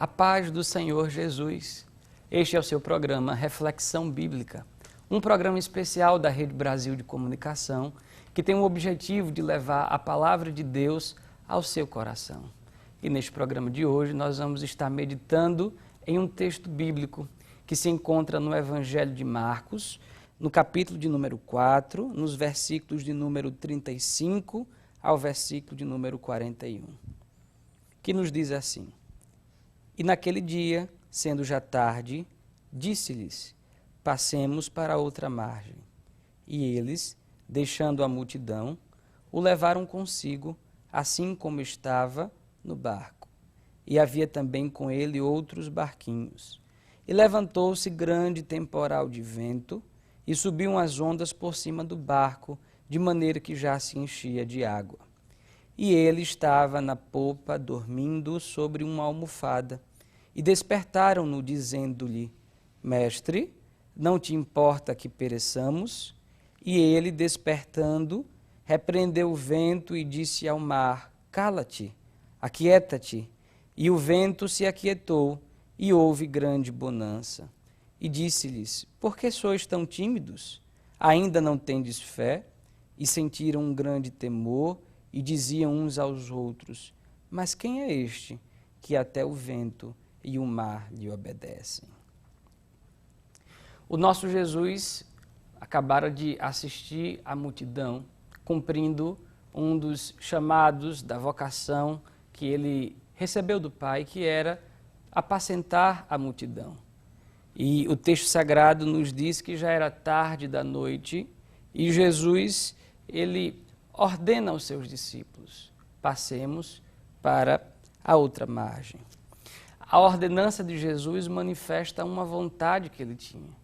A paz do Senhor Jesus. Este é o seu programa Reflexão Bíblica, um programa especial da Rede Brasil de Comunicação que tem o objetivo de levar a palavra de Deus ao seu coração. E neste programa de hoje nós vamos estar meditando em um texto bíblico que se encontra no Evangelho de Marcos, no capítulo de número 4, nos versículos de número 35 ao versículo de número 41, que nos diz assim: E naquele dia, sendo já tarde, disse-lhes: Passemos para outra margem. E eles, deixando a multidão, o levaram consigo, assim como estava no barco. E havia também com ele outros barquinhos. E levantou-se grande temporal de vento, e subiam as ondas por cima do barco, de maneira que já se enchia de água. E ele estava na popa, dormindo sobre uma almofada. E despertaram-no, dizendo-lhe: Mestre, não te importa que pereçamos? E ele, despertando, repreendeu o vento e disse ao mar: Cala-te, aquieta-te. E o vento se aquietou, e houve grande bonança. E disse-lhes: Por que sois tão tímidos? Ainda não tendes fé? E sentiram um grande temor, e diziam uns aos outros: Mas quem é este, que até o vento e o mar lhe obedecem? O nosso Jesus acabara de assistir a multidão, cumprindo um dos chamados da vocação que ele recebeu do Pai, que era apacentar a multidão. E o texto sagrado nos diz que já era tarde da noite e Jesus, ele ordena aos seus discípulos: passemos para a outra margem. A ordenança de Jesus manifesta uma vontade que ele tinha.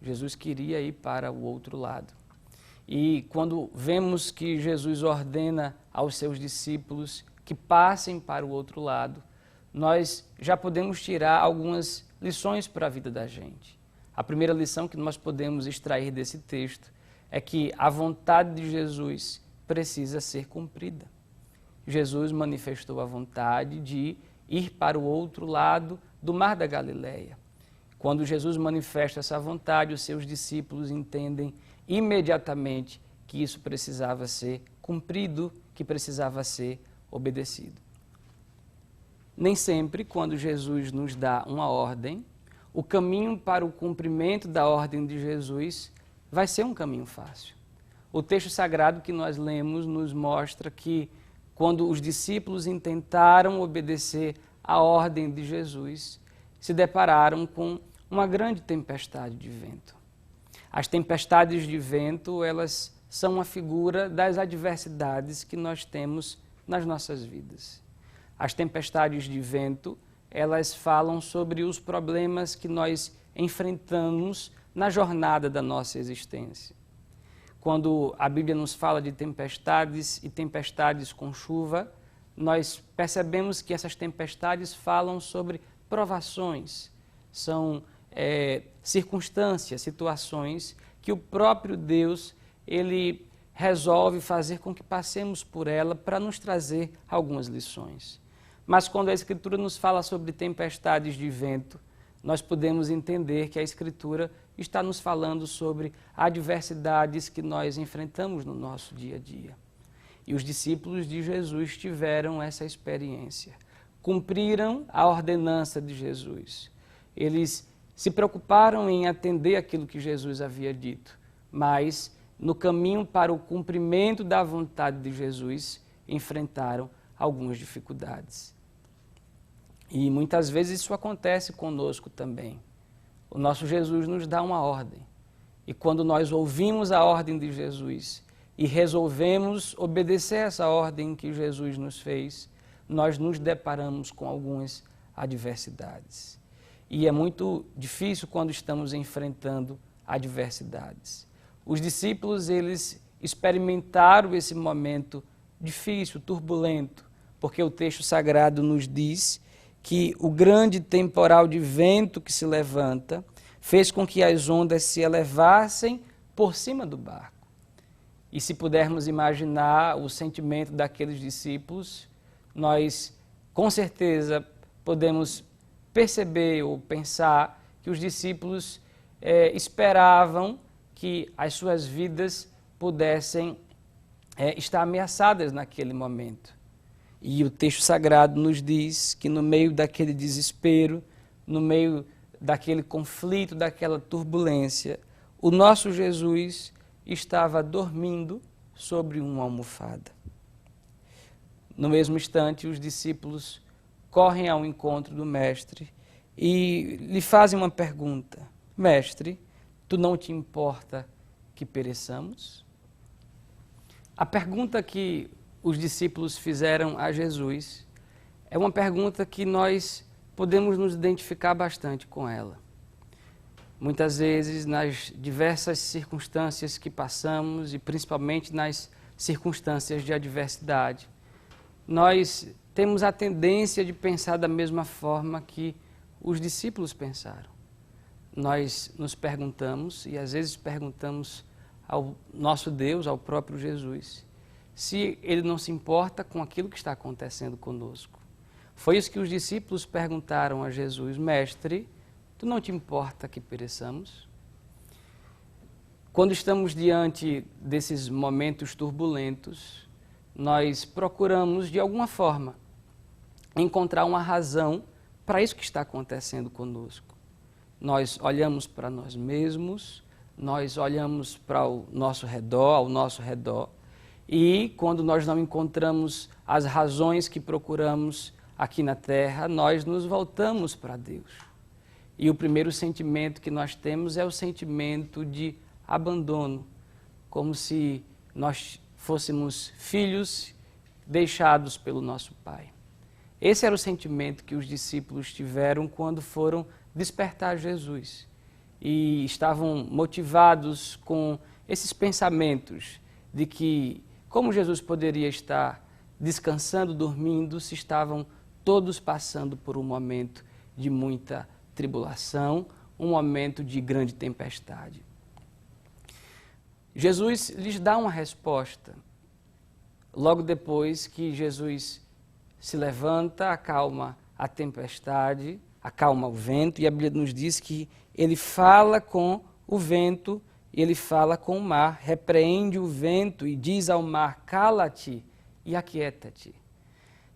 Jesus queria ir para o outro lado. E quando vemos que Jesus ordena aos seus discípulos que passem para o outro lado, nós já podemos tirar algumas lições para a vida da gente. A primeira lição que nós podemos extrair desse texto é que a vontade de Jesus precisa ser cumprida. Jesus manifestou a vontade de ir para o outro lado do Mar da Galileia. Quando Jesus manifesta essa vontade, os seus discípulos entendem imediatamente que isso precisava ser cumprido, que precisava ser obedecido. Nem sempre, quando Jesus nos dá uma ordem, o caminho para o cumprimento da ordem de Jesus vai ser um caminho fácil. O texto sagrado que nós lemos nos mostra que, quando os discípulos intentaram obedecer à ordem de Jesus, se depararam com uma grande tempestade de vento. As tempestades de vento, elas são uma figura das adversidades que nós temos nas nossas vidas. As tempestades de vento, elas falam sobre os problemas que nós enfrentamos na jornada da nossa existência. Quando a Bíblia nos fala de tempestades e tempestades com chuva, nós percebemos que essas tempestades falam sobre provações, são circunstâncias, situações que o próprio Deus, ele resolve fazer com que passemos por ela para nos trazer algumas lições. Mas quando a Escritura nos fala sobre tempestades de vento, nós podemos entender que a Escritura está nos falando sobre adversidades que nós enfrentamos no nosso dia a dia. E os discípulos de Jesus tiveram essa experiência, cumpriram a ordenança de Jesus. Eles se preocuparam em atender aquilo que Jesus havia dito, mas no caminho para o cumprimento da vontade de Jesus, enfrentaram algumas dificuldades. E muitas vezes isso acontece conosco também. O nosso Jesus nos dá uma ordem. E quando nós ouvimos a ordem de Jesus e resolvemos obedecer essa ordem que Jesus nos fez, nós nos deparamos com algumas adversidades. E é muito difícil quando estamos enfrentando adversidades. Os discípulos, eles experimentaram esse momento difícil, turbulento, porque o texto sagrado nos diz que o grande temporal de vento que se levanta fez com que as ondas se elevassem por cima do barco. E se pudermos imaginar o sentimento daqueles discípulos, nós com certeza podemos perceber ou pensar que os discípulos esperavam que as suas vidas pudessem estar ameaçadas naquele momento. E o texto sagrado nos diz que no meio daquele desespero, no meio daquele conflito, daquela turbulência, o nosso Jesus estava dormindo sobre uma almofada. No mesmo instante, os discípulos correm ao encontro do Mestre e lhe fazem uma pergunta: Mestre, tu não te importa que pereçamos? A pergunta que os discípulos fizeram a Jesus é uma pergunta que nós podemos nos identificar bastante com ela. Muitas vezes, nas diversas circunstâncias que passamos, e principalmente nas circunstâncias de adversidade, nós temos a tendência de pensar da mesma forma que os discípulos pensaram. Nós nos perguntamos, e às vezes perguntamos ao nosso Deus, ao próprio Jesus, se Ele não se importa com aquilo que está acontecendo conosco. Foi isso que os discípulos perguntaram a Jesus: Mestre, tu não te importa que pereçamos? Quando estamos diante desses momentos turbulentos, nós procuramos, de alguma forma, encontrar uma razão para isso que está acontecendo conosco. Nós olhamos para nós mesmos, nós olhamos para o nosso redor, ao nosso redor, e quando nós não encontramos as razões que procuramos aqui na terra, nós nos voltamos para Deus. E o primeiro sentimento que nós temos é o sentimento de abandono, como se nós fôssemos filhos deixados pelo nosso Pai. Esse era o sentimento que os discípulos tiveram quando foram despertar Jesus e estavam motivados com esses pensamentos de que como Jesus poderia estar descansando, dormindo, se estavam todos passando por um momento de muita tribulação, um momento de grande tempestade. Jesus lhes dá uma resposta. Logo depois que Jesus se levanta, acalma a tempestade, acalma o vento, e a Bíblia nos diz que ele fala com o vento e ele fala com o mar, repreende o vento e diz ao mar: cala-te e aquieta-te.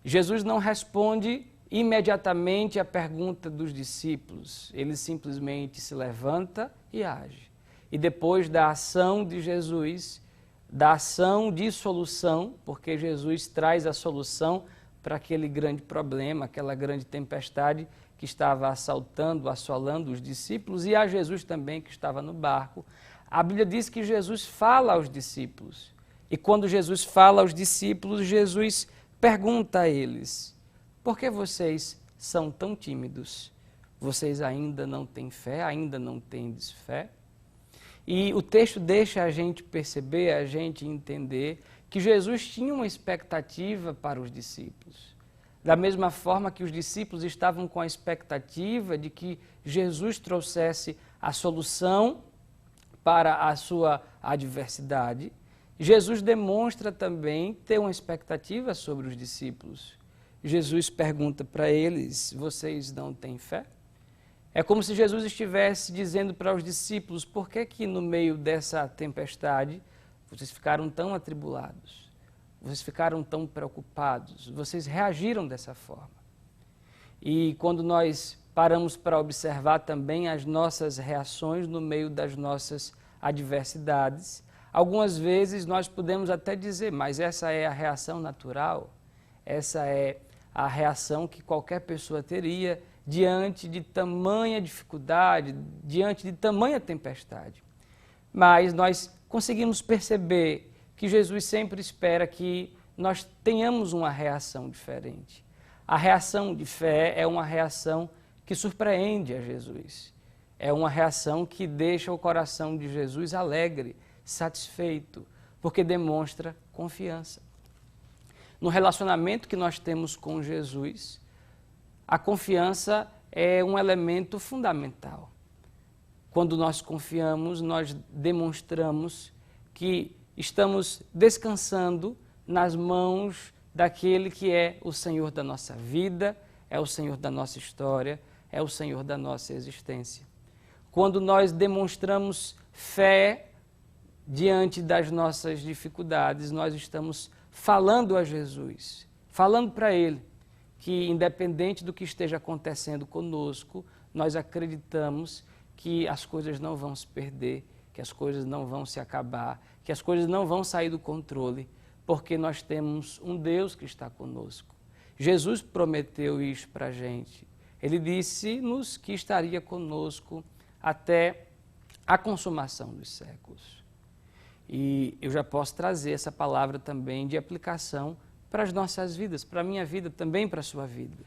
Jesus não responde imediatamente à pergunta dos discípulos, ele simplesmente se levanta e age. E depois da ação de Jesus, da ação de solução, porque Jesus traz a solução para aquele grande problema, aquela grande tempestade que estava assolando os discípulos, e a Jesus também que estava no barco. A Bíblia diz que Jesus fala aos discípulos. E quando Jesus fala aos discípulos, Jesus pergunta a eles: por que vocês são tão tímidos? Vocês ainda não têm fé? Ainda não tendes fé? E o texto deixa a gente perceber, a gente entender que Jesus tinha uma expectativa para os discípulos. Da mesma forma que os discípulos estavam com a expectativa de que Jesus trouxesse a solução para a sua adversidade, Jesus demonstra também ter uma expectativa sobre os discípulos. Jesus pergunta para eles: vocês não têm fé? É como se Jesus estivesse dizendo para os discípulos: por que que no meio dessa tempestade vocês ficaram tão atribulados? Vocês ficaram tão preocupados? Vocês reagiram dessa forma? E quando nós paramos para observar também as nossas reações no meio das nossas adversidades, algumas vezes nós podemos até dizer: mas essa é a reação natural, essa é a reação que qualquer pessoa teria diante de tamanha dificuldade, diante de tamanha tempestade. Mas nós conseguimos perceber que Jesus sempre espera que nós tenhamos uma reação diferente. A reação de fé é uma reação que surpreende a Jesus. É uma reação que deixa o coração de Jesus alegre, satisfeito, porque demonstra confiança. No relacionamento que nós temos com Jesus, a confiança é um elemento fundamental. Quando nós confiamos, nós demonstramos que estamos descansando nas mãos daquele que é o Senhor da nossa vida, é o Senhor da nossa história, é o Senhor da nossa existência. Quando nós demonstramos fé diante das nossas dificuldades, nós estamos falando a Jesus, falando para Ele que, independente do que esteja acontecendo conosco, nós acreditamos que as coisas não vão se perder, que as coisas não vão se acabar, que as coisas não vão sair do controle, porque nós temos um Deus que está conosco. Jesus prometeu isso para a gente. Ele disse-nos que estaria conosco até a consumação dos séculos. E eu já posso trazer essa palavra também de aplicação para as nossas vidas, para a minha vida, também para a sua vida.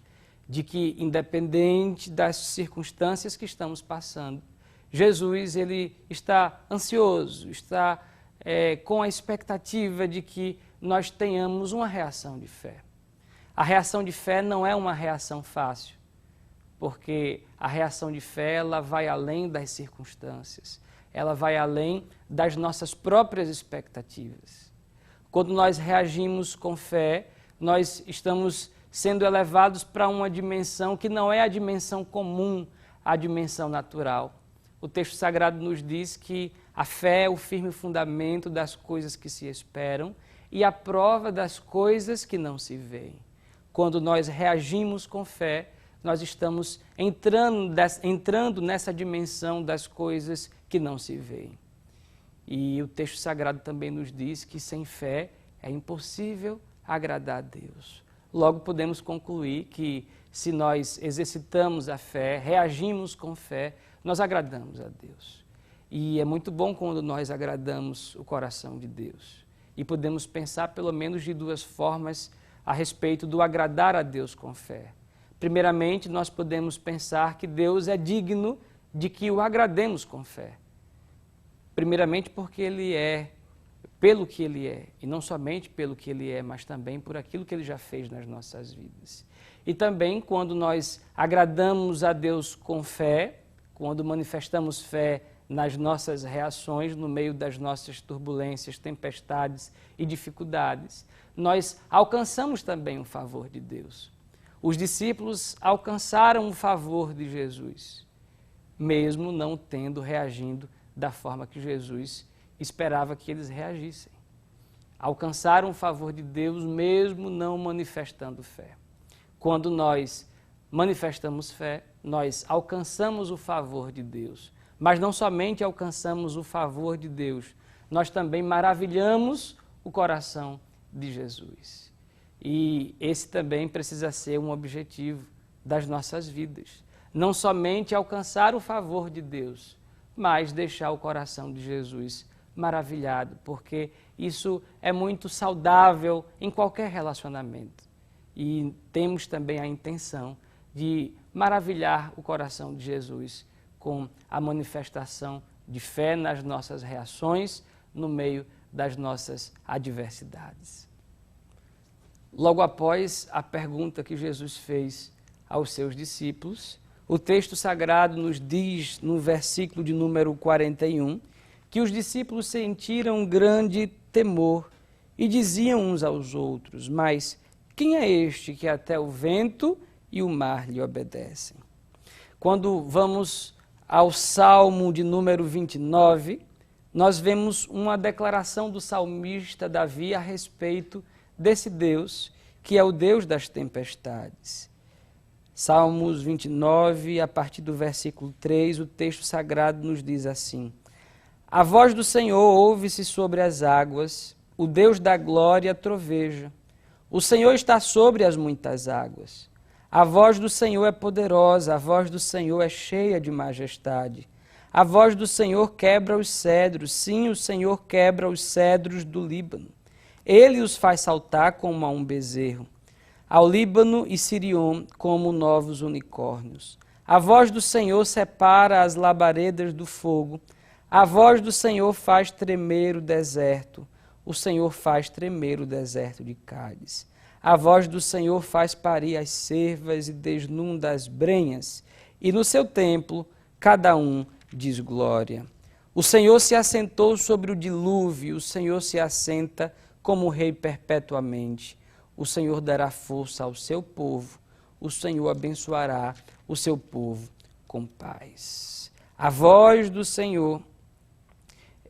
De que, independente das circunstâncias que estamos passando, Jesus ele está ansioso, está com a expectativa de que nós tenhamos uma reação de fé. A reação de fé não é uma reação fácil, porque a reação de fé ela vai além das circunstâncias, ela vai além das nossas próprias expectativas. Quando nós reagimos com fé, nós estamos sendo elevados para uma dimensão que não é a dimensão comum, a dimensão natural. O texto sagrado nos diz que a fé é o firme fundamento das coisas que se esperam e a prova das coisas que não se veem. Quando nós reagimos com fé, nós estamos entrando nessa dimensão das coisas que não se veem. E o texto sagrado também nos diz que sem fé é impossível agradar a Deus. Logo podemos concluir que se nós exercitamos a fé, reagimos com fé, nós agradamos a Deus. E é muito bom quando nós agradamos o coração de Deus. E podemos pensar pelo menos de duas formas a respeito do agradar a Deus com fé. Primeiramente, nós podemos pensar que Deus é digno de que o agrademos com fé. Primeiramente porque Ele é, pelo que Ele é, e não somente pelo que Ele é, mas também por aquilo que Ele já fez nas nossas vidas. E também quando nós agradamos a Deus com fé, quando manifestamos fé nas nossas reações, no meio das nossas turbulências, tempestades e dificuldades, nós alcançamos também o favor de Deus. Os discípulos alcançaram o favor de Jesus, mesmo não tendo reagindo da forma que Jesus esperava que eles reagissem. Alcançaram o favor de Deus, mesmo não manifestando fé. Quando nós manifestamos fé, nós alcançamos o favor de Deus. Mas não somente alcançamos o favor de Deus, nós também maravilhamos o coração de Jesus. E esse também precisa ser um objetivo das nossas vidas. Não somente alcançar o favor de Deus, mas deixar o coração de Jesus maravilhado, porque isso é muito saudável em qualquer relacionamento. E temos também a intenção de maravilhar o coração de Jesus com a manifestação de fé nas nossas reações, no meio das nossas adversidades. Logo após a pergunta que Jesus fez aos seus discípulos, o texto sagrado nos diz, no versículo de número 41, que os discípulos sentiram grande temor e diziam uns aos outros: mas quem é este que até o vento e o mar lhe obedecem? Quando vamos ao Salmo de número 29, nós vemos uma declaração do salmista Davi a respeito desse Deus, que é o Deus das tempestades. Salmos 29, a partir do versículo 3, o texto sagrado nos diz assim: a voz do Senhor ouve-se sobre as águas, o Deus da glória troveja. O Senhor está sobre as muitas águas. A voz do Senhor é poderosa, a voz do Senhor é cheia de majestade. A voz do Senhor quebra os cedros, sim, o Senhor quebra os cedros do Líbano. Ele os faz saltar como a um bezerro, ao Líbano e Sirion como novos unicórnios. A voz do Senhor separa as labaredas do fogo. A voz do Senhor faz tremer o deserto. O Senhor faz tremer o deserto de Cádiz. A voz do Senhor faz parir as cervas e desnunda as brenhas. E no seu templo, cada um diz glória. O Senhor se assentou sobre o dilúvio. O Senhor se assenta como rei perpetuamente. O Senhor dará força ao seu povo. o Senhor abençoará o seu povo com paz. A voz do Senhor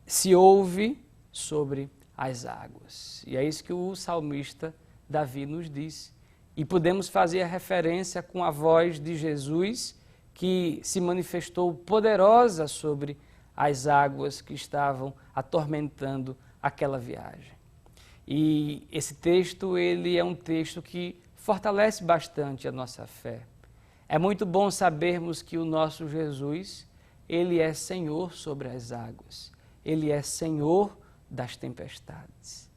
se ouve sobre as águas. E é isso que o salmista Davi nos diz. E podemos fazer a referência com a voz de Jesus, que se manifestou poderosa sobre as águas que estavam atormentando aquela viagem. E esse texto, ele é um texto que fortalece bastante a nossa fé. É muito bom sabermos que o nosso Jesus, ele é Senhor sobre as águas. Ele é Senhor das tempestades.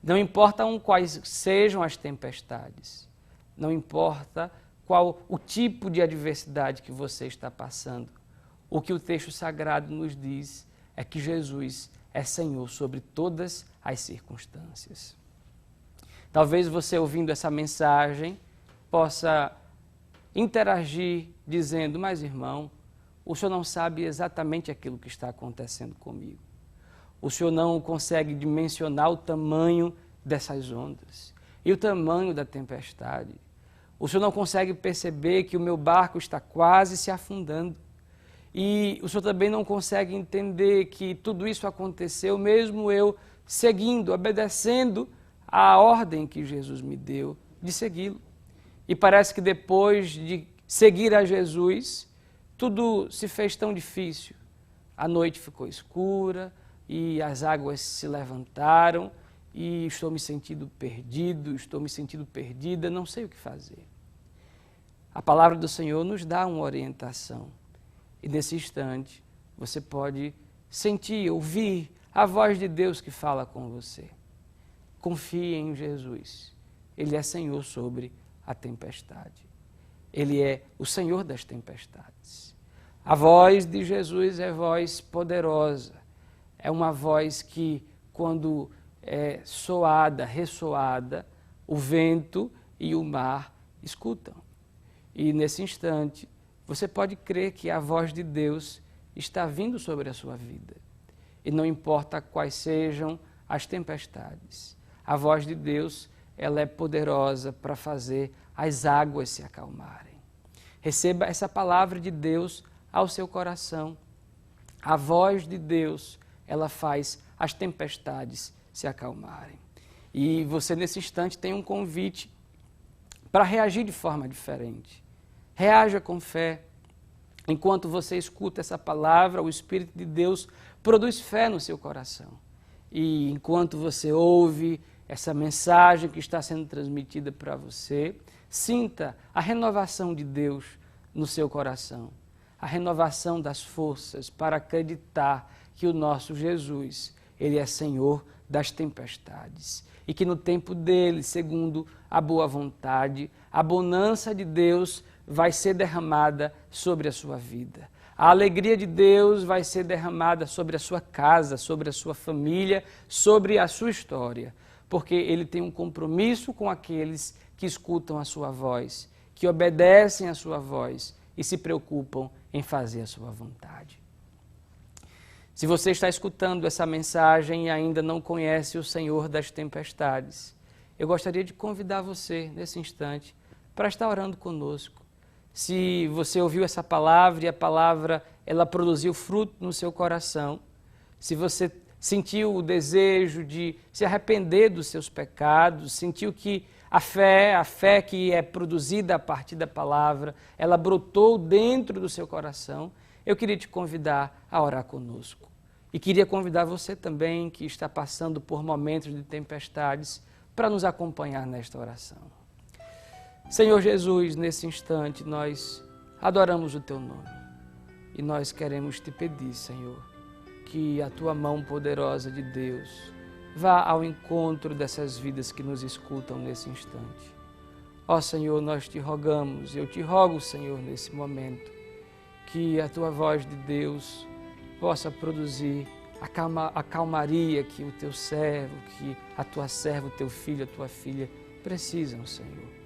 Não importa quais sejam as tempestades, não importa qual o tipo de adversidade que você está passando, o que o texto sagrado nos diz é que Jesus é Senhor sobre todas as circunstâncias. Talvez você, ouvindo essa mensagem, possa interagir dizendo: mas irmão, o senhor não sabe exatamente aquilo que está acontecendo comigo. O senhor não consegue dimensionar o tamanho dessas ondas e o tamanho da tempestade. O senhor não consegue perceber que o meu barco está quase se afundando. E o senhor também não consegue entender que tudo isso aconteceu mesmo eu seguindo, obedecendo a ordem que Jesus me deu de segui-lo. E parece que depois de seguir a Jesus, tudo se fez tão difícil. A noite ficou escura e as águas se levantaram e estou me sentindo perdido, estou me sentindo perdida, não sei o que fazer. A palavra do Senhor nos dá uma orientação. E nesse instante, você pode sentir, ouvir a voz de Deus que fala com você. Confie em Jesus. Ele é Senhor sobre a tempestade. Ele é o Senhor das tempestades. A voz de Jesus é voz poderosa. É uma voz que, quando é soada, ressoada, o vento e o mar escutam. E nesse instante, você pode crer que a voz de Deus está vindo sobre a sua vida. E não importa quais sejam as tempestades. A voz de Deus, ela é poderosa para fazer as águas se acalmarem. Receba essa palavra de Deus ao seu coração. A voz de Deus, ela faz as tempestades se acalmarem. E você, nesse instante, tem um convite para reagir de forma diferente. Reaja com fé. Enquanto você escuta essa palavra, o Espírito de Deus produz fé no seu coração. E enquanto você ouve essa mensagem que está sendo transmitida para você, sinta a renovação de Deus no seu coração. A renovação das forças para acreditar que o nosso Jesus, Ele é Senhor das tempestades. E que no tempo dele, segundo a boa vontade, a bonança de Deus vai ser derramada sobre a sua vida. A alegria de Deus vai ser derramada sobre a sua casa, sobre a sua família, sobre a sua história. Porque Ele tem um compromisso com aqueles que escutam a sua voz, que obedecem a sua voz e se preocupam em fazer a sua vontade. Se você está escutando essa mensagem e ainda não conhece o Senhor das tempestades, eu gostaria de convidar você, nesse instante, para estar orando conosco. Se você ouviu essa palavra e a palavra ela produziu fruto no seu coração, se você sentiu o desejo de se arrepender dos seus pecados, sentiu que a fé que é produzida a partir da palavra, ela brotou dentro do seu coração, eu queria te convidar a orar conosco. E queria convidar você também, que está passando por momentos de tempestades, para nos acompanhar nesta oração. Senhor Jesus, nesse instante nós adoramos o Teu nome e nós queremos Te pedir, Senhor, que a Tua mão poderosa de Deus vá ao encontro dessas vidas que nos escutam nesse instante. Ó Senhor, nós Te rogamos, eu Te rogo, Senhor, nesse momento, que a Tua voz de Deus possa produzir a calmaria que o Teu servo, que a Tua serva, o Teu filho, a Tua filha precisam, Senhor.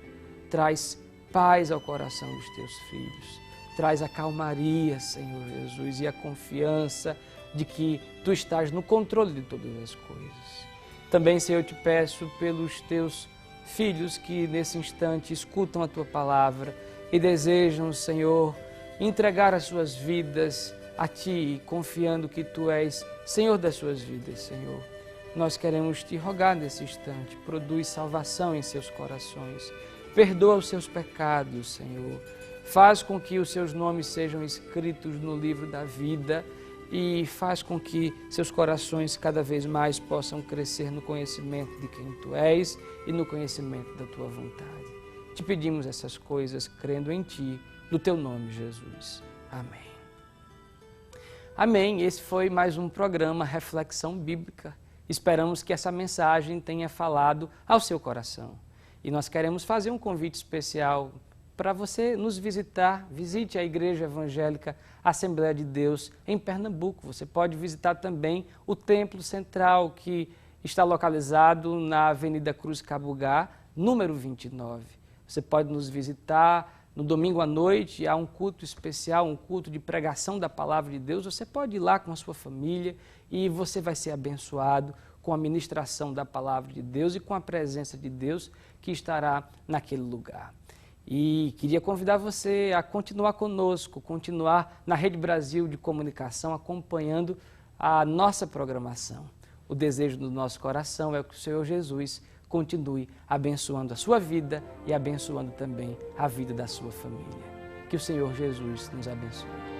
Traz paz ao coração dos Teus filhos. Traz a calmaria, Senhor Jesus, e a confiança de que Tu estás no controle de todas as coisas. Também, Senhor, eu te peço pelos Teus filhos que nesse instante escutam a Tua palavra e desejam, Senhor, entregar as suas vidas a Ti, confiando que Tu és Senhor das suas vidas, Senhor. Nós queremos Te rogar nesse instante, produz salvação em seus corações, perdoa os seus pecados, Senhor. Faz com que os seus nomes sejam escritos no livro da vida e faz com que seus corações cada vez mais possam crescer no conhecimento de quem Tu és e no conhecimento da Tua vontade. Te pedimos essas coisas crendo em Ti, no Teu nome, Jesus. Amém. Amém. Esse foi mais um programa Reflexão Bíblica. Esperamos que essa mensagem tenha falado ao seu coração. E nós queremos fazer um convite especial para você nos visitar. Visite a Igreja Evangélica Assembleia de Deus em Pernambuco. Você pode visitar também o Templo Central, que está localizado na Avenida Cruz Cabugá, número 29. Você pode nos visitar no domingo à noite, há um culto especial, um culto de pregação da Palavra de Deus. Você pode ir lá com a sua família e você vai ser abençoado com a ministração da Palavra de Deus e com a presença de Deus que estará naquele lugar. E queria convidar você a continuar conosco, continuar na Rede Brasil de Comunicação, acompanhando a nossa programação. O desejo do nosso coração é que o Senhor Jesus continue abençoando a sua vida e abençoando também a vida da sua família. Que o Senhor Jesus nos abençoe.